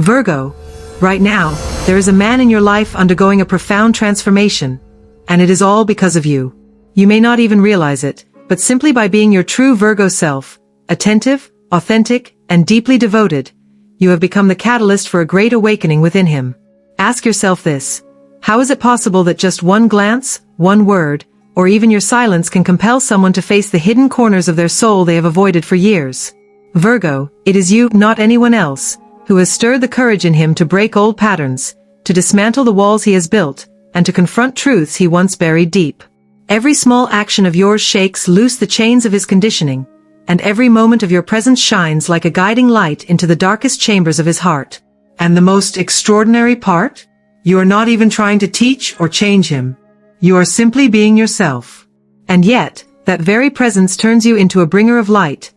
Virgo, right now, there is a man in your life undergoing a profound transformation, and it is all because of you. You may not even realize it, but simply by being your true Virgo self, attentive, authentic, and deeply devoted, you have become the catalyst for a great awakening within him. Ask yourself this: how is it possible that just one glance, one word, or even your silence can compel someone to face the hidden corners of their soul they have avoided for years? Virgo, it is you, not anyone else, who has stirred the courage in him to break old patterns, to dismantle the walls he has built, and to confront truths he once buried deep. Every small action of yours shakes loose the chains of his conditioning, and every moment of your presence shines like a guiding light into the darkest chambers of his heart. And the most extraordinary part? You are not even trying to teach or change him. You are simply being yourself. And yet, that very presence turns you into a bringer of light,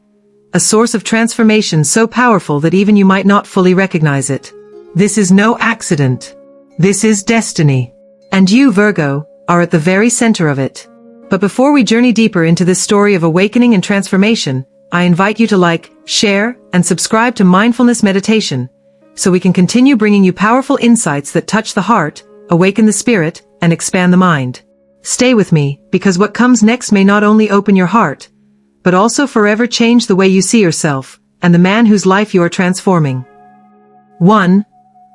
a source of transformation so powerful that even you might not fully recognize it. This is no accident. This is destiny. And you, Virgo, are at the very center of it. But before we journey deeper into this story of awakening and transformation, I invite you to like, share, and subscribe to Mindfulness Meditation, so we can continue bringing you powerful insights that touch the heart, awaken the spirit, and expand the mind. Stay with me, because what comes next may not only open your heart, but also forever change the way you see yourself, and the man whose life you are transforming. 1.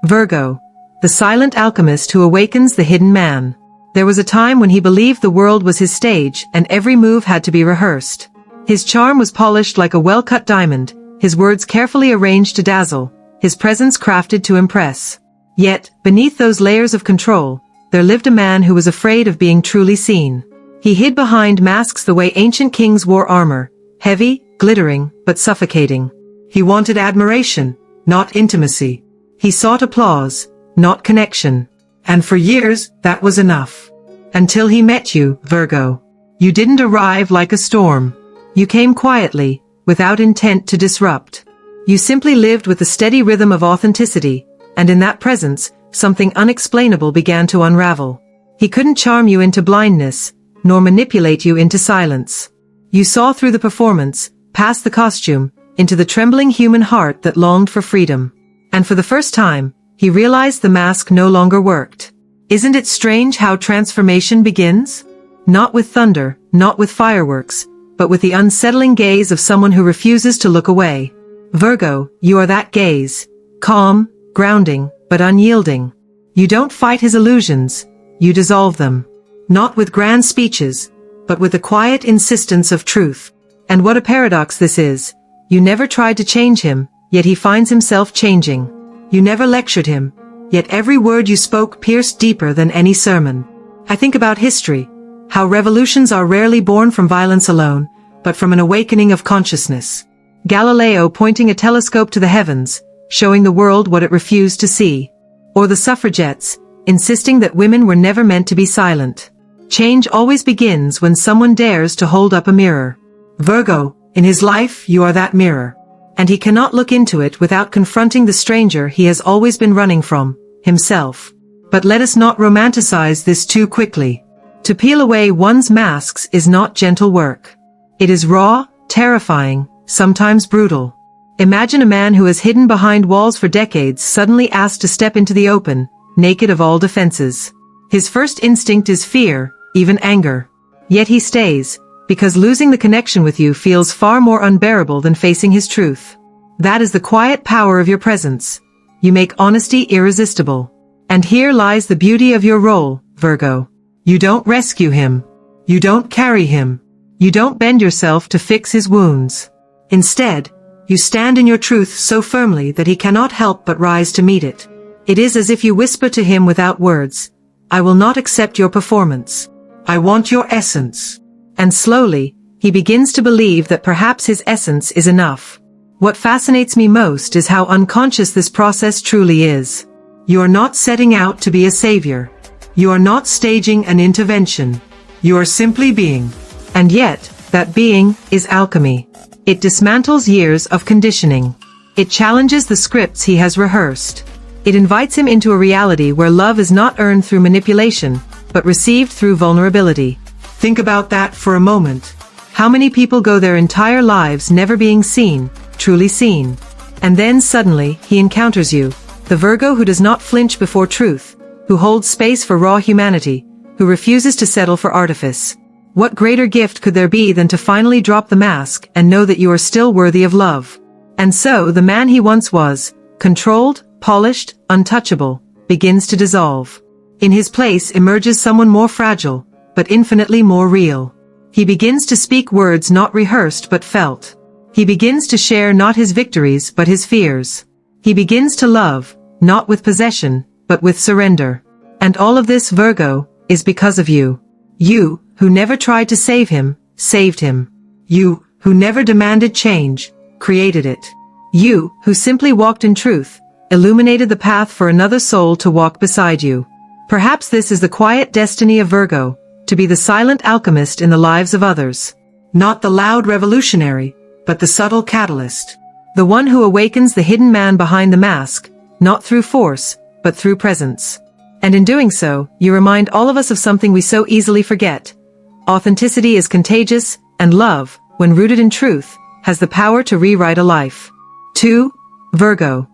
Virgo, the silent alchemist who awakens the hidden man. There was a time when he believed the world was his stage and every move had to be rehearsed. His charm was polished like a well-cut diamond, his words carefully arranged to dazzle, his presence crafted to impress. Yet, beneath those layers of control, there lived a man who was afraid of being truly seen. He hid behind masks the way ancient kings wore armor, heavy, glittering, but suffocating. He wanted admiration, not intimacy. He sought applause, not connection. And for years, that was enough. Until he met you, Virgo. You didn't arrive like a storm. You came quietly, without intent to disrupt. You simply lived with the steady rhythm of authenticity, and in that presence, something unexplainable began to unravel. He couldn't charm you into blindness, nor manipulate you into silence. You saw through the performance, past the costume, into the trembling human heart that longed for freedom. And for the first time, he realized the mask no longer worked. Isn't it strange how transformation begins? Not with thunder, not with fireworks, but with the unsettling gaze of someone who refuses to look away. Virgo, you are that gaze. Calm, grounding, but unyielding. You don't fight his illusions, you dissolve them. Not with grand speeches, but with the quiet insistence of truth. And what a paradox this is. You never tried to change him, yet he finds himself changing. You never lectured him, yet every word you spoke pierced deeper than any sermon. I think about history, how revolutions are rarely born from violence alone, but from an awakening of consciousness. Galileo pointing a telescope to the heavens, showing the world what it refused to see. Or the suffragettes, insisting that women were never meant to be silent. Change always begins when someone dares to hold up a mirror. Virgo, in his life you are that mirror. And he cannot look into it without confronting the stranger he has always been running from, himself. But let us not romanticize this too quickly. To peel away one's masks is not gentle work. It is raw, terrifying, sometimes brutal. Imagine a man who has hidden behind walls for decades suddenly asked to step into the open, naked of all defenses. His first instinct is fear, even anger. Yet he stays, because losing the connection with you feels far more unbearable than facing his truth. That is the quiet power of your presence. You make honesty irresistible. And here lies the beauty of your role, Virgo. You don't rescue him. You don't carry him. You don't bend yourself to fix his wounds. Instead, you stand in your truth so firmly that he cannot help but rise to meet it. It is as if you whisper to him without words, "I will not accept your performance. I want your essence." And slowly, he begins to believe that perhaps his essence is enough. What fascinates me most is how unconscious this process truly is. You are not setting out to be a savior. You are not staging an intervention. You are simply being. And yet, that being is alchemy. It dismantles years of conditioning. It challenges the scripts he has rehearsed. It invites him into a reality where love is not earned through manipulation, but received through vulnerability. Think about that for a moment. How many people go their entire lives never being seen, truly seen? And then suddenly, he encounters you, The Virgo who does not flinch before truth, who holds space for raw humanity, who refuses to settle for artifice. What greater gift could there be than to finally drop the mask and know that you are still worthy of love? And so the man he once was, controlled, polished, untouchable, begins to dissolve. In his place emerges someone more fragile, but infinitely more real. He begins to speak words not rehearsed but felt. He begins to share not his victories but his fears. He begins to love, not with possession, but with surrender. And all of this, Virgo, is because of you. You, who never tried to save him, saved him. You, who never demanded change, created it. You, who simply walked in truth, illuminated the path for another soul to walk beside you. Perhaps this is the quiet destiny of Virgo, to be the silent alchemist in the lives of others. Not the loud revolutionary, but the subtle catalyst. The one who awakens the hidden man behind the mask, not through force, but through presence. And in doing so, you remind all of us of something we so easily forget. Authenticity is contagious, and love, when rooted in truth, has the power to rewrite a life. 2. Virgo.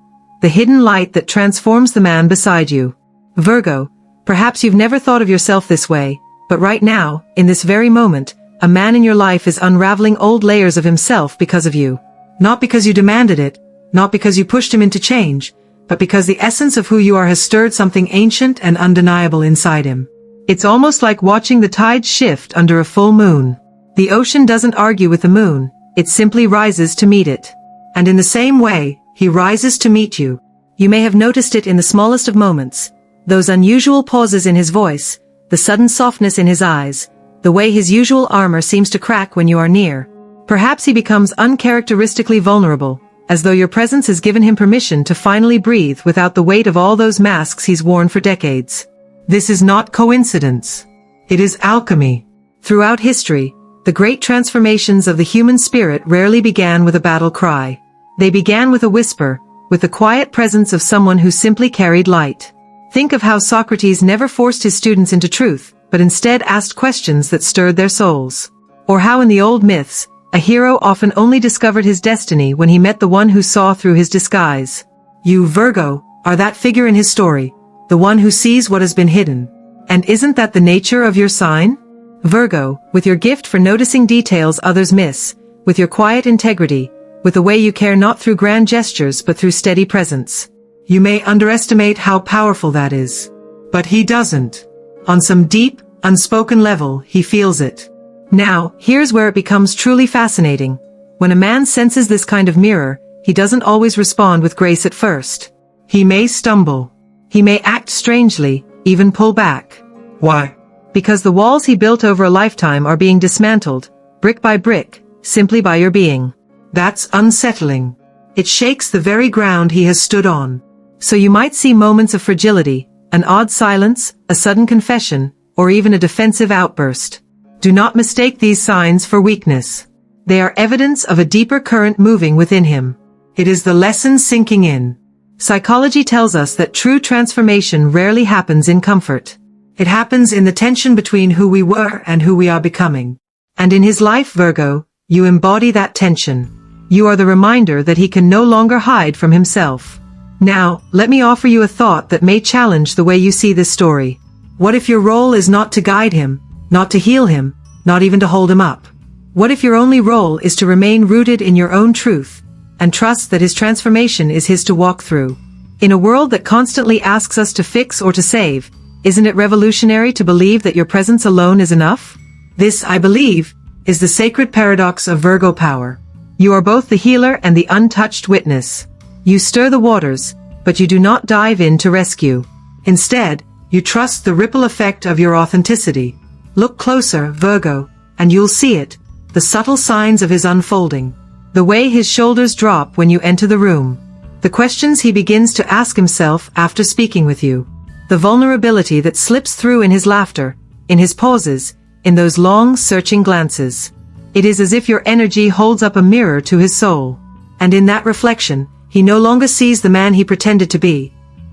The hidden light that transforms the man beside you. Virgo, perhaps you've never thought of yourself this way, but right now, in this very moment, a man in your life is unraveling old layers of himself because of you. Not because you demanded it, not because you pushed him into change, but because the essence of who you are has stirred something ancient and undeniable inside him. It's almost like watching the tides shift under a full moon. The ocean doesn't argue with the moon, it simply rises to meet it. And in the same way, he rises to meet you. You may have noticed it in the smallest of moments, those unusual pauses in his voice, the sudden softness in his eyes, the way his usual armor seems to crack when you are near. Perhaps he becomes uncharacteristically vulnerable, as though your presence has given him permission to finally breathe without the weight of all those masks he's worn for decades. This is not coincidence. It is alchemy. Throughout history, the great transformations of the human spirit rarely began with a battle cry. They began with a whisper, with the quiet presence of someone who simply carried light. Think of how Socrates never forced his students into truth, but instead asked questions that stirred their souls. Or how in the old myths, a hero often only discovered his destiny when he met the one who saw through his disguise. You, Virgo, are that figure in his story, the one who sees what has been hidden. And isn't that the nature of your sign? Virgo, with your gift for noticing details others miss, with your quiet integrity, with the way you care not through grand gestures but through steady presence. You may underestimate how powerful that is. But he doesn't. On some deep, unspoken level, he feels it. Now, here's where it becomes truly fascinating. When a man senses this kind of mirror, he doesn't always respond with grace at first. He may stumble. He may act strangely, even pull back. Why? Because the walls he built over a lifetime are being dismantled, brick by brick, simply by your being. That's unsettling. It shakes the very ground he has stood on. So you might see moments of fragility, an odd silence, a sudden confession, or even a defensive outburst. Do not mistake these signs for weakness. They are evidence of a deeper current moving within him. It is the lesson sinking in. Psychology tells us that true transformation rarely happens in comfort. It happens in the tension between who we were and who we are becoming. And in his life, Virgo, you embody that tension. You are the reminder that he can no longer hide from himself. Now, let me offer you a thought that may challenge the way you see this story. What if your role is not to guide him, not to heal him, not even to hold him up? What if your only role is to remain rooted in your own truth, and trust that his transformation is his to walk through? In a world that constantly asks us to fix or to save, isn't it revolutionary to believe that your presence alone is enough? This, I believe, is the sacred paradox of Virgo power. You are both the healer and the untouched witness. You stir the waters, but you do not dive in to rescue. Instead, you trust the ripple effect of your authenticity. Look closer, Virgo, and you'll see it, the subtle signs of his unfolding. The way his shoulders drop when you enter the room. The questions he begins to ask himself after speaking with you. The vulnerability that slips through in his laughter, in his pauses, in those long, searching glances. It is as if your energy holds up a mirror to his soul. And in that reflection, he no longer sees the man he pretended to be.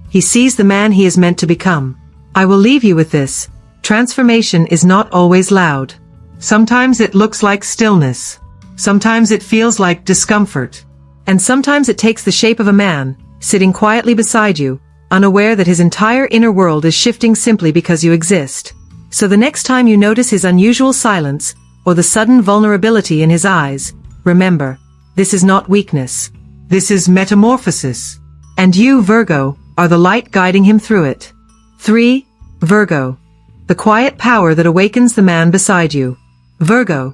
He sees the man he is meant to become. I will leave you with this. Transformation is not always loud. Sometimes it looks like stillness. Sometimes it feels like discomfort. And sometimes it takes the shape of a man, sitting quietly beside you, unaware that his entire inner world is shifting simply because you exist. So the next time you notice his unusual silence, or the sudden vulnerability in his eyes, remember, this is not weakness. This is metamorphosis. And you, Virgo, are the light guiding him through it. 3. Virgo. The quiet power that awakens the man beside you. Virgo.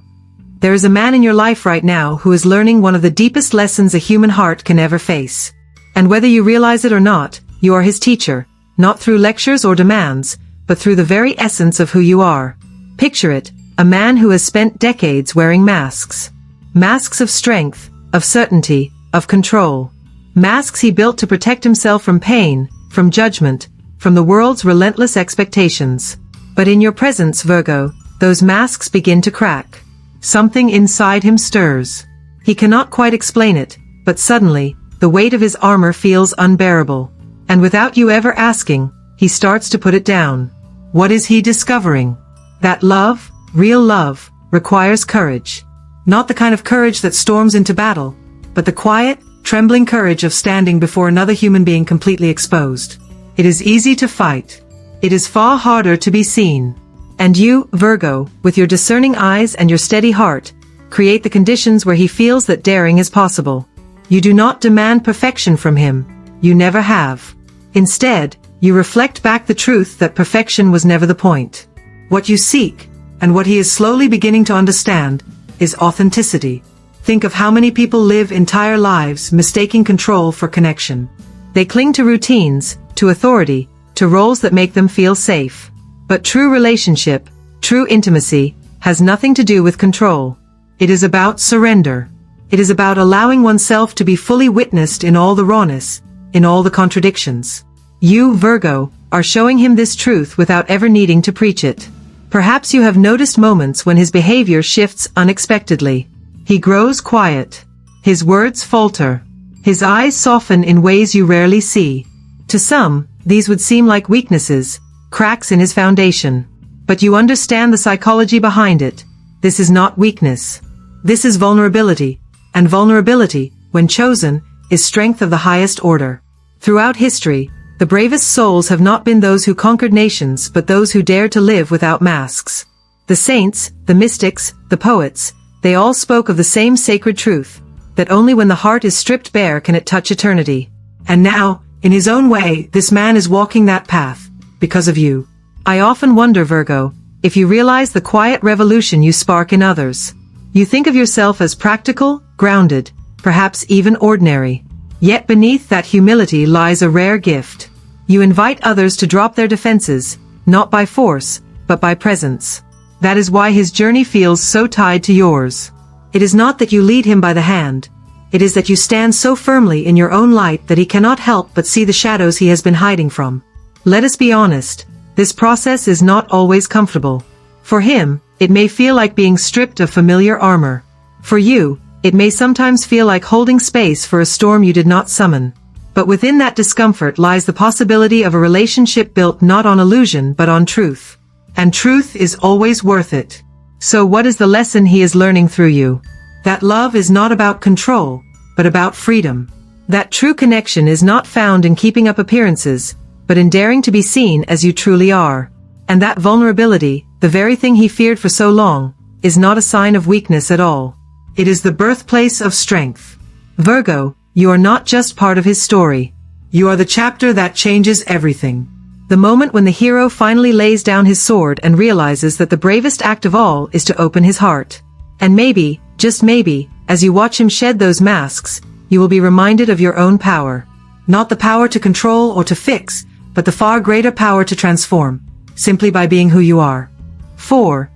There is a man in your life right now who is learning one of the deepest lessons a human heart can ever face. And whether you realize it or not, you are his teacher, not through lectures or demands, but through the very essence of who you are. Picture it, a man who has spent decades wearing masks. Masks of strength, of certainty, of control. Masks he built to protect himself from pain, from judgment, from the world's relentless expectations. But in your presence, Virgo, those masks begin to crack. Something inside him stirs. He cannot quite explain it, but suddenly, the weight of his armor feels unbearable. And without you ever asking, he starts to put it down. What is he discovering? That love, real love, requires courage. Not the kind of courage that storms into battle, but the quiet, trembling courage of standing before another human being completely exposed. It is easy to fight. It is far harder to be seen. And you, Virgo, with your discerning eyes and your steady heart, create the conditions where he feels that daring is possible. You do not demand perfection from him. You never have. Instead, you reflect back the truth that perfection was never the point. What you seek, and what he is slowly beginning to understand, is authenticity. Think of how many people live entire lives mistaking control for connection. They cling to routines, to authority, to roles that make them feel safe. But true relationship, true intimacy, has nothing to do with control. It is about surrender. It is about allowing oneself to be fully witnessed in all the rawness, in all the contradictions. You, Virgo, are showing him this truth without ever needing to preach it. Perhaps you have noticed moments when his behavior shifts unexpectedly. He grows quiet. His words falter. His eyes soften in ways you rarely see. To some, these would seem like weaknesses, cracks in his foundation. But you understand the psychology behind it. This is not weakness. This is vulnerability. And vulnerability, when chosen, is strength of the highest order. Throughout history, the bravest souls have not been those who conquered nations but those who dared to live without masks. The saints, the mystics, the poets, they all spoke of the same sacred truth, that only when the heart is stripped bare can it touch eternity. And now, in his own way, this man is walking that path, because of you. I often wonder, Virgo, if you realize the quiet revolution you spark in others. You think of yourself as practical, grounded, perhaps even ordinary. Yet beneath that humility lies a rare gift. You invite others to drop their defenses, not by force, but by presence. That is why his journey feels so tied to yours. It is not that you lead him by the hand. It is that you stand so firmly in your own light that he cannot help but see the shadows he has been hiding from. Let us be honest, this process is not always comfortable. For him, it may feel like being stripped of familiar armor. For you, it may sometimes feel like holding space for a storm you did not summon. But within that discomfort lies the possibility of a relationship built not on illusion but on truth. And truth is always worth it. So what is the lesson he is learning through you? That love is not about control, but about freedom. That true connection is not found in keeping up appearances, but in daring to be seen as you truly are. And that vulnerability, the very thing he feared for so long, is not a sign of weakness at all. It is the birthplace of strength. Virgo, you are not just part of his story. You are the chapter that changes everything. The moment when the hero finally lays down his sword and realizes that the bravest act of all is to open his heart. And maybe, just maybe, as you watch him shed those masks, you will be reminded of your own power. Not the power to control or to fix, but the far greater power to transform, simply by being who you are. 4.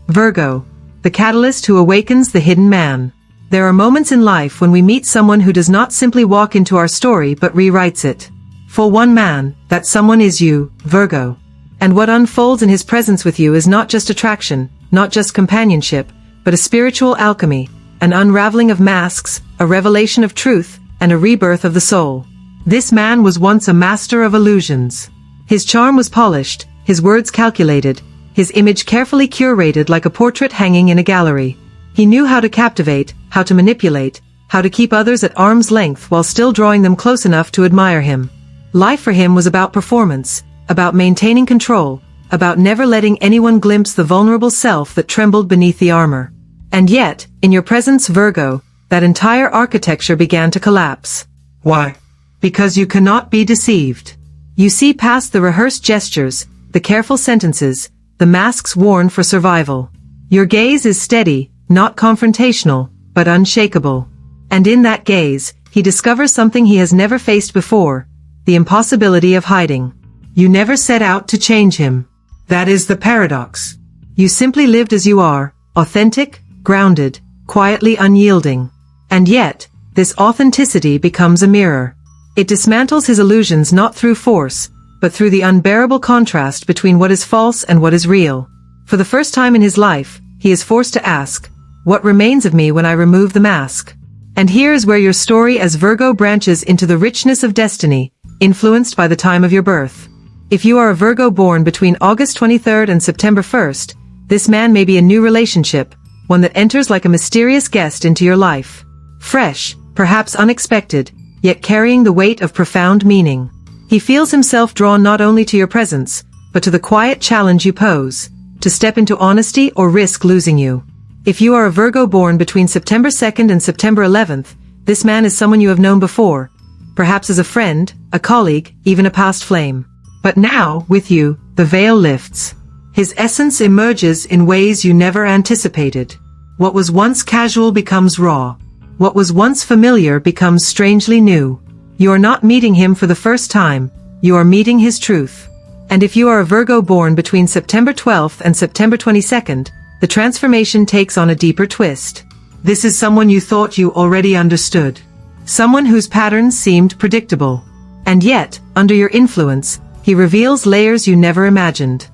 Virgo, the catalyst who awakens the hidden man. There are moments in life when we meet someone who does not simply walk into our story but rewrites it. For one man, that someone is you, Virgo. And what unfolds in his presence with you is not just attraction, not just companionship, but a spiritual alchemy, an unraveling of masks, a revelation of truth, and a rebirth of the soul. This man was once a master of illusions. His charm was polished, his words calculated, his image carefully curated like a portrait hanging in a gallery. He knew how to captivate, how to manipulate, how to keep others at arm's length while still drawing them close enough to admire him. Life for him was about performance, about maintaining control, about never letting anyone glimpse the vulnerable self that trembled beneath the armor. And yet, in your presence, Virgo, that entire architecture began to collapse. Why? Because you cannot be deceived. You see past the rehearsed gestures, the careful sentences, the masks worn for survival. Your gaze is steady, not confrontational, but unshakable. And in that gaze, he discovers something he has never faced before, the impossibility of hiding. You never set out to change him. That is the paradox. You simply lived as you are, authentic, grounded, quietly unyielding. And yet, this authenticity becomes a mirror. It dismantles his illusions not through force, but through the unbearable contrast between what is false and what is real. For the first time in his life, he is forced to ask, what remains of me when I remove the mask? And here is where your story as Virgo branches into the richness of destiny, influenced by the time of your birth. If you are a Virgo born between August 23rd and September 1st, this man may be a new relationship, one that enters like a mysterious guest into your life. Fresh, perhaps unexpected, yet carrying the weight of profound meaning. He feels himself drawn not only to your presence, but to the quiet challenge you pose, to step into honesty or risk losing you. If you are a Virgo born between September 2nd and September 11th, this man is someone you have known before, perhaps as a friend, a colleague, even a past flame. But now, with you, the veil lifts. His essence emerges in ways you never anticipated. What was once casual becomes raw. What was once familiar becomes strangely new. You are not meeting him for the first time, you are meeting his truth. And if you are a Virgo born between September 12th and September 22nd, the transformation takes on a deeper twist. This is someone you thought you already understood. Someone whose patterns seemed predictable. And yet, under your influence, he reveals layers you never imagined.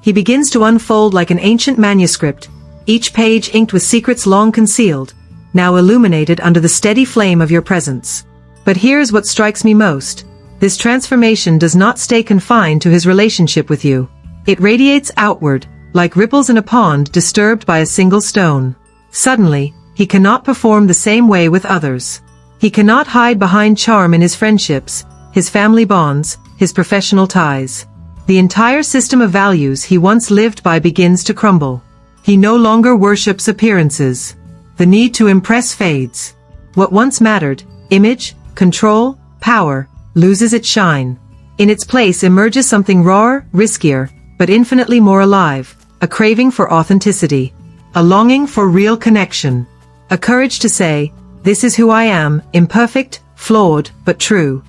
He begins to unfold like an ancient manuscript, each page inked with secrets long concealed, now illuminated under the steady flame of your presence. But here's what strikes me most. This transformation does not stay confined to his relationship with you. It radiates outward, like ripples in a pond disturbed by a single stone. Suddenly, he cannot perform the same way with others. He cannot hide behind charm in his friendships, his family bonds, his professional ties. The entire system of values he once lived by begins to crumble. He no longer worships appearances. The need to impress fades. What once mattered, image, control, power, loses its shine. In its place emerges something rawer, riskier, but infinitely more alive, a craving for authenticity, a longing for real connection, a courage to say, this is who I am, imperfect, flawed, but true.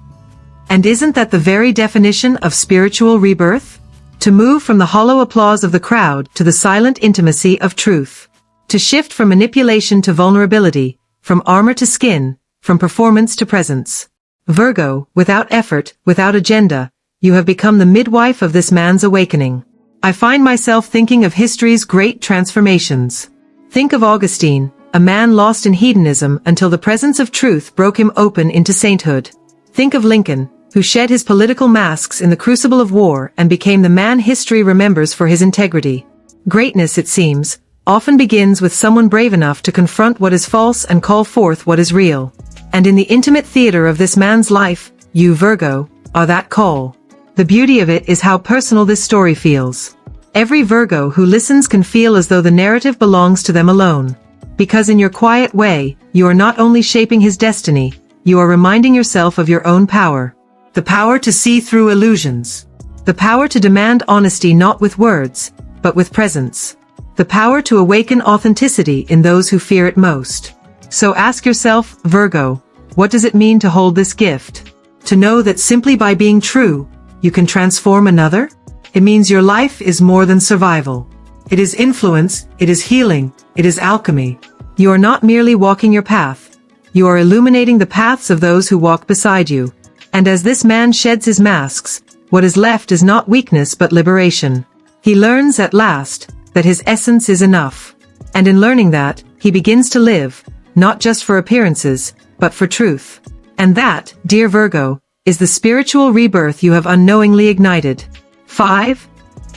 And isn't that the very definition of spiritual rebirth? To move from the hollow applause of the crowd to the silent intimacy of truth. To shift from manipulation to vulnerability, from armor to skin, from performance to presence. Virgo, without effort, without agenda, you have become the midwife of this man's awakening. I find myself thinking of history's great transformations. Think of Augustine, a man lost in hedonism until the presence of truth broke him open into sainthood. Think of Lincoln, who shed his political masks in the crucible of war and became the man history remembers for his integrity. Greatness, it seems, often begins with someone brave enough to confront what is false and call forth what is real. And in the intimate theater of this man's life, you, Virgo, are that call. The beauty of it is how personal this story feels. Every Virgo who listens can feel as though the narrative belongs to them alone. Because in your quiet way, you are not only shaping his destiny, you are reminding yourself of your own power. The power to see through illusions. The power to demand honesty not with words, but with presence. The power to awaken authenticity in those who fear it most. So ask yourself, Virgo, what does it mean to hold this gift? To know that simply by being true, you can transform another? It means your life is more than survival. It is influence, it is healing, it is alchemy. You are not merely walking your path. You are illuminating the paths of those who walk beside you. And as this man sheds his masks, what is left is not weakness but liberation. He learns at last that his essence is enough. And in learning that, he begins to live, not just for appearances, but for truth. And that, dear Virgo, is the spiritual rebirth you have unknowingly ignited. 5.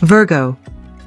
Virgo.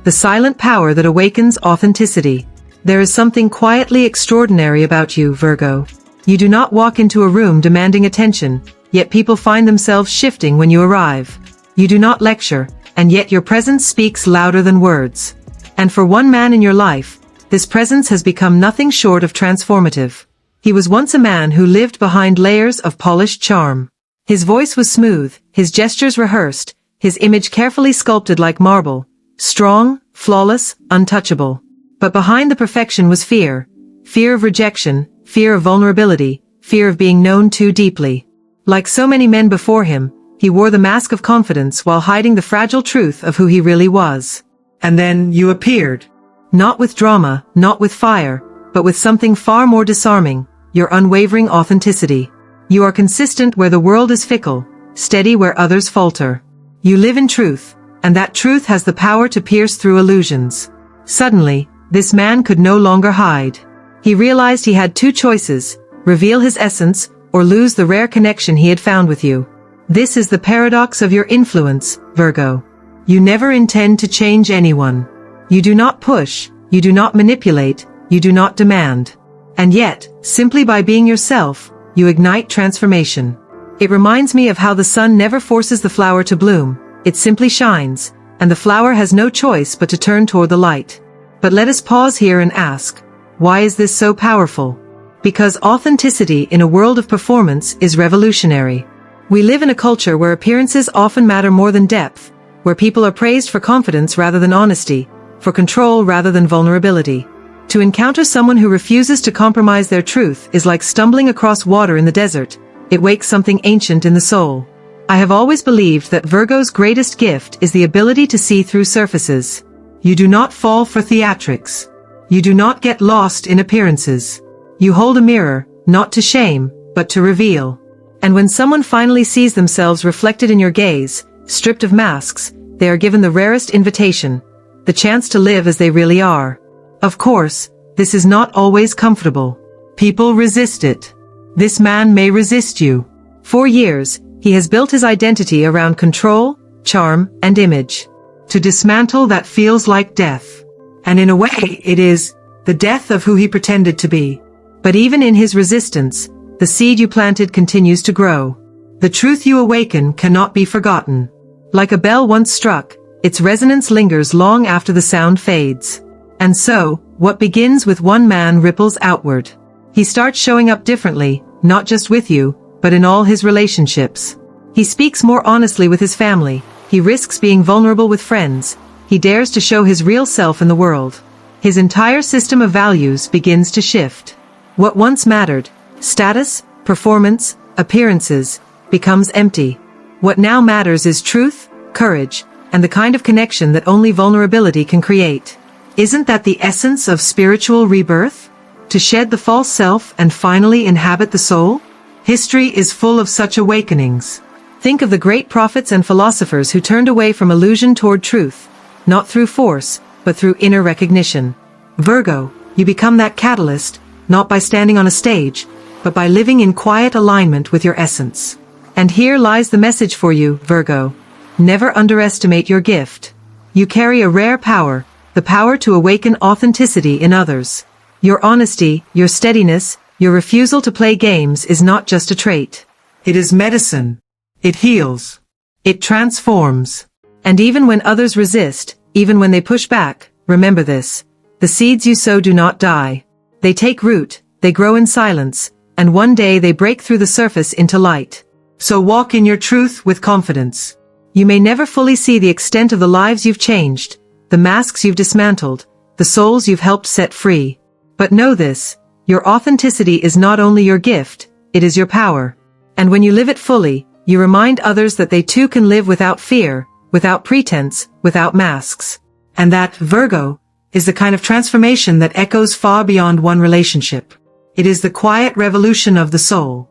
The silent power that awakens authenticity. There is something quietly extraordinary about you, Virgo. You do not walk into a room demanding attention, yet people find themselves shifting when you arrive. You do not lecture, and yet your presence speaks louder than words. And for one man in your life, this presence has become nothing short of transformative. He was once a man who lived behind layers of polished charm. His voice was smooth, his gestures rehearsed, his image carefully sculpted like marble, strong, flawless, untouchable. But behind the perfection was fear. Fear of rejection, fear of vulnerability, fear of being known too deeply. Like so many men before him, he wore the mask of confidence while hiding the fragile truth of who he really was. And then you appeared. Not with drama, not with fire, but with something far more disarming, your unwavering authenticity. You are consistent where the world is fickle, steady where others falter. You live in truth, and that truth has the power to pierce through illusions. Suddenly, this man could no longer hide. He realized he had two choices: reveal his essence, or lose the rare connection he had found with you. This is the paradox of your influence, Virgo. You never intend to change anyone. You do not push, you do not manipulate, you do not demand. And yet, simply by being yourself, you ignite transformation. It reminds me of how the sun never forces the flower to bloom, it simply shines, and the flower has no choice but to turn toward the light. But let us pause here and ask, why is this so powerful? Because authenticity in a world of performance is revolutionary. We live in a culture where appearances often matter more than depth, where people are praised for confidence rather than honesty, for control rather than vulnerability. To encounter someone who refuses to compromise their truth is like stumbling across water in the desert. It wakes something ancient in the soul. I have always believed that Virgo's greatest gift is the ability to see through surfaces. You do not fall for theatrics. You do not get lost in appearances. You hold a mirror, not to shame, but to reveal. And when someone finally sees themselves reflected in your gaze, stripped of masks, they are given the rarest invitation, the chance to live as they really are. Of course, this is not always comfortable. People resist it. This man may resist you. For years, he has built his identity around control, charm, and image. To dismantle that feels like death. And in a way, it is the death of who he pretended to be. But even in his resistance, the seed you planted continues to grow. The truth you awaken cannot be forgotten. Like a bell once struck, its resonance lingers long after the sound fades. And so, what begins with one man ripples outward. He starts showing up differently, not just with you, but in all his relationships. He speaks more honestly with his family, he risks being vulnerable with friends, he dares to show his real self in the world. His entire system of values begins to shift. What once mattered, status, performance, appearances, becomes empty. What now matters is truth, courage, and the kind of connection that only vulnerability can create. Isn't that the essence of spiritual rebirth? To shed the false self and finally inhabit the soul? History is full of such awakenings. Think of the great prophets and philosophers who turned away from illusion toward truth, not through force, but through inner recognition. Virgo, you become that catalyst, not by standing on a stage, but by living in quiet alignment with your essence. And here lies the message for you, Virgo. Never underestimate your gift. You carry a rare power, the power to awaken authenticity in others. Your honesty, your steadiness, your refusal to play games is not just a trait. It is medicine. It heals. It transforms. And even when others resist, even when they push back, remember this. The seeds you sow do not die. They take root, they grow in silence, and one day they break through the surface into light. So walk in your truth with confidence. You may never fully see the extent of the lives you've changed, the masks you've dismantled, the souls you've helped set free. But know this, your authenticity is not only your gift, it is your power. And when you live it fully, you remind others that they too can live without fear, without pretense, without masks. And that, Virgo, is the kind of transformation that echoes far beyond one relationship. It is the quiet revolution of the soul.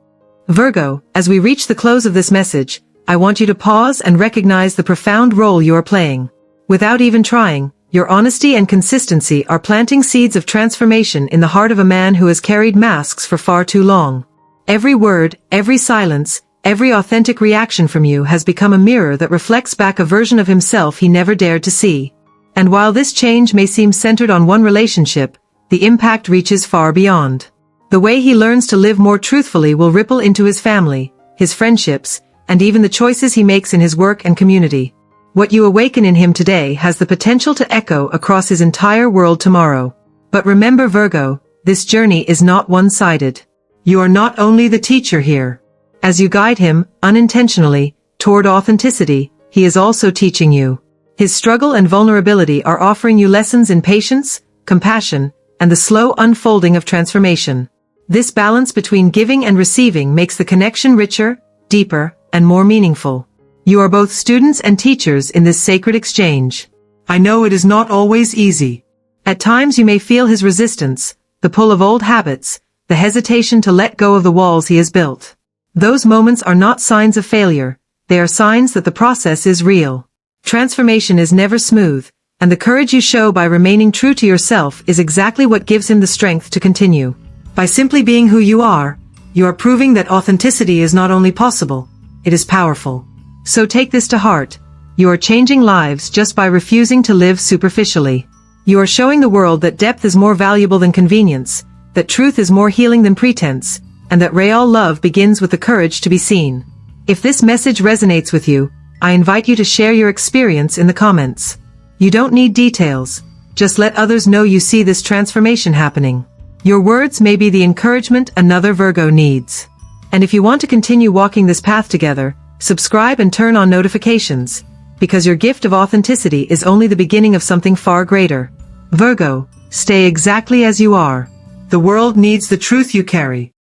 Virgo, as we reach the close of this message, I want you to pause and recognize the profound role you are playing. Without even trying, your honesty and consistency are planting seeds of transformation in the heart of a man who has carried masks for far too long. Every word, every silence, every authentic reaction from you has become a mirror that reflects back a version of himself he never dared to see. And while this change may seem centered on one relationship, the impact reaches far beyond. The way he learns to live more truthfully will ripple into his family, his friendships, and even the choices he makes in his work and community. What you awaken in him today has the potential to echo across his entire world tomorrow. But remember, Virgo, this journey is not one-sided. You are not only the teacher here. As you guide him, unintentionally, toward authenticity, he is also teaching you. His struggle and vulnerability are offering you lessons in patience, compassion, and the slow unfolding of transformation. This balance between giving and receiving makes the connection richer, deeper, and more meaningful. You are both students and teachers in this sacred exchange. I know it is not always easy. At times you may feel his resistance, the pull of old habits, the hesitation to let go of the walls he has built. Those moments are not signs of failure, they are signs that the process is real. Transformation is never smooth, and the courage you show by remaining true to yourself is exactly what gives him the strength to continue. By simply being who you are proving that authenticity is not only possible, it is powerful. So take this to heart. You are changing lives just by refusing to live superficially. You are showing the world that depth is more valuable than convenience, that truth is more healing than pretense, and that real love begins with the courage to be seen. If this message resonates with you, I invite you to share your experience in the comments. You don't need details, just let others know you see this transformation happening. Your words may be the encouragement another Virgo needs. And if you want to continue walking this path together, subscribe and turn on notifications, because your gift of authenticity is only the beginning of something far greater. Virgo, stay exactly as you are. The world needs the truth you carry.